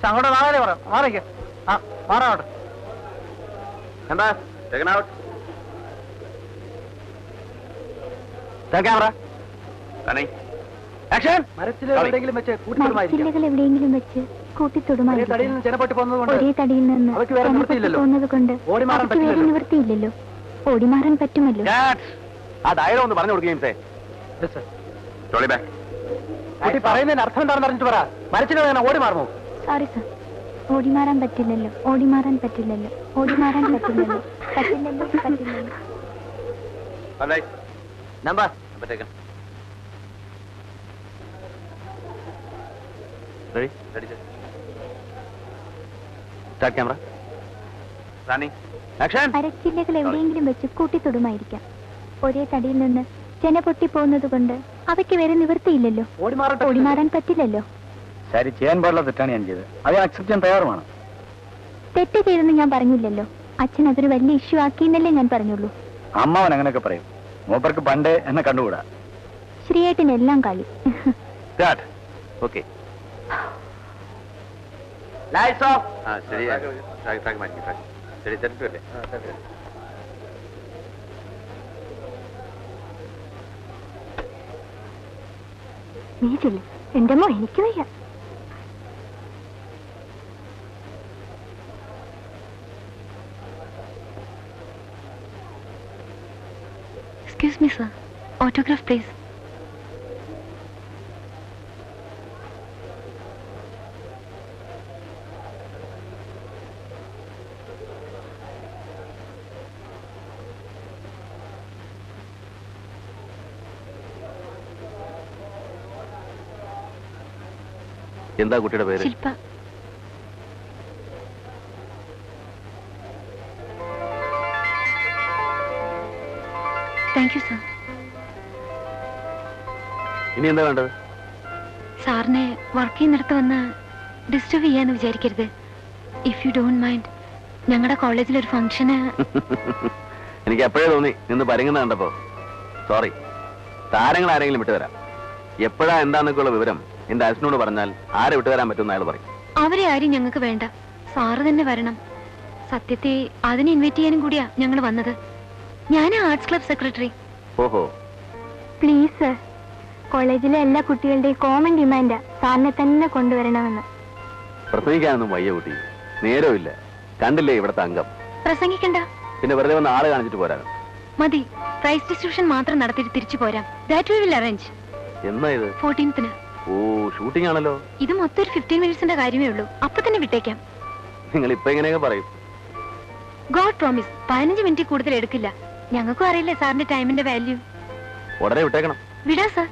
അങ്ങോട്ട് നാളെ പറയാം. മാറിക്ക. ആ മാറാവട്ടെ. എന്താ ക്യാമറ മരച്ചിലെവിടെയെങ്കിലും വെച്ച് നിവൃത്തിയില്ലല്ലോ. ഓടിമാറാൻ പറ്റുമല്ലോ. ഒന്ന് പറഞ്ഞു കൊടുക്കുകയും പറയുന്നതിന് അർത്ഥം എന്താണെന്ന് പറഞ്ഞിട്ട് പറ. മരച്ചിലെ ഓടി മാറുമോ? സോറി സർ, ഓടിമാറാൻ പറ്റില്ലല്ലോ. ഓടിമാറാൻ പറ്റില്ലല്ലോ. ഓടിമാറാൻ പറ്റില്ലല്ലോ. പറ്റില്ലല്ലോ. പറ്റില്ലല്ലോ. നമ്പർ മരച്ചില്ലകൾ എവിടെയെങ്കിലും വെച്ച് കൂട്ടിത്തൊടുമായിരിക്കാം. ഒരേ തടിയിൽ നിന്ന് ചെന പൊട്ടി പോകുന്നത് കൊണ്ട് അവയ്ക്ക് വേറെ നിവൃത്തിയില്ലല്ലോ. ഓടിമാറാൻ പറ്റില്ലല്ലോ. ശരി, ചെയ്യാൻ പാടില്ല തെറ്റാണ് ഞാൻ ചെയ്തത്. അത് അക്സെപ്റ്റ് ചെയ്യാൻ തയ്യാറുമാണ്. തെറ്റ് ചെയ്തെന്ന് ഞാൻ പറഞ്ഞില്ലല്ലോ. അച്ഛൻ അതൊരു വലിയ ഇഷ്യൂ ആക്കിയെന്നല്ലേ ഞാൻ പറഞ്ഞുള്ളൂ. അമ്മാവൻ അങ്ങനെയൊക്കെ പറയും. മൂപ്പർക്ക് പണ്ടേ എന്നെ കണ്ടുകൂടാ. ശ്രീയേട്ടനെല്ലാം കളി. നീ ചൊല്ലു. എന്റെ മോ എനിക്ക് വയ്യ. Excuse me, sir. Autograph, please. എന്താ കുട്ടിയുടെ പേര്? ശില്പ. Thank you sir. ഇനി എന്താ വേണ്ടത്? സാറിനെ വർക്ക് ചെയ്യുന്നിടത്ത് വന്ന് ഡിസ്റ്റർബ് ചെയ്യാന്ന് വിചാരിക്കരുത്. ഇഫ് യു ഡോണ്ട് മൈൻഡ്, ഞങ്ങളുടെ കോളേജിലൊരു ഫംഗ്ഷന്. എനിക്ക് എപ്പോഴേ തോന്നി നിന്ന് പരിങ്ങുന്ന കണ്ടപ്പോ. സോറി. താരങ്ങൾ ആരെങ്കിലും വിട്ടുതരാം. എപ്പോഴാ എന്താന്നൊക്കെയുള്ള വിവരം എന്റെ അച്ഛനോട് പറഞ്ഞാൽ ആരെ വിട്ടുതരാൻ പറ്റുമെന്ന് അയാൾ പറയും. അവരെ ആരും ഞങ്ങൾക്ക് വേണ്ട. സാറ് തന്നെ വരണം. സത്യത്തെ അതിനെ ഇൻവൈറ്റ് ചെയ്യാനും കൂടിയാ ഞങ്ങൾ വന്നത്. ഞാൻ ആർട്സ് ക്ലബ് സെക്രട്ടറി. ഓഹോ. പ്ലീസ് സർ, കോളേജിലെ എല്ലാ കുട്ടികളുടെയും കോമൺ ഡിമാൻഡാ സാറിനെ തന്നെ കൊണ്ടുവരണമെന്ന്. പ്രസംഗിക്കാനൊന്നും വയ്യ കുട്ടി, നേരമില്ല. കണ്ടില്ലേ ഇവിടത്തെ അംഗം? പ്രസംഗിക്കണ്ട, പിന്നെ വെറുതെ വന്ന് ആള് കാണിച്ചിട്ട് പോരാ. മതി. പ്രൈസ് ഡിസ്ട്രിബ്യൂഷൻ മാത്രം നടത്തിയിട്ട് തിരിച്ചു പോരാം. That we will arrange. എന്നാ ഇത്? 14th. ഓ, ഷൂട്ടിംഗ് ആണല്ലോ. ഇത് മൊത്തം ഒരു 15 മിനിറ്റ്സിന്റെ കാര്യമേ ഉള്ളൂ. അപ്പൊ തന്നെ വിട്ടേക്കാം. നിങ്ങൾ ഇപ്പൊ എങ്ങനെയൊക്കെ പറയും? ഗോഡ് പ്രോമിസ്, 15 മിനിറ്റ് കൂടുതൽ എടുക്കില്ല. ഞങ്ങൾക്കും അറിയില്ല സാറിന്റെ ടൈമിന്റെ വാല്യൂ. ഉടനെ വിട്ടേക്കണം. വിടാ സാർ.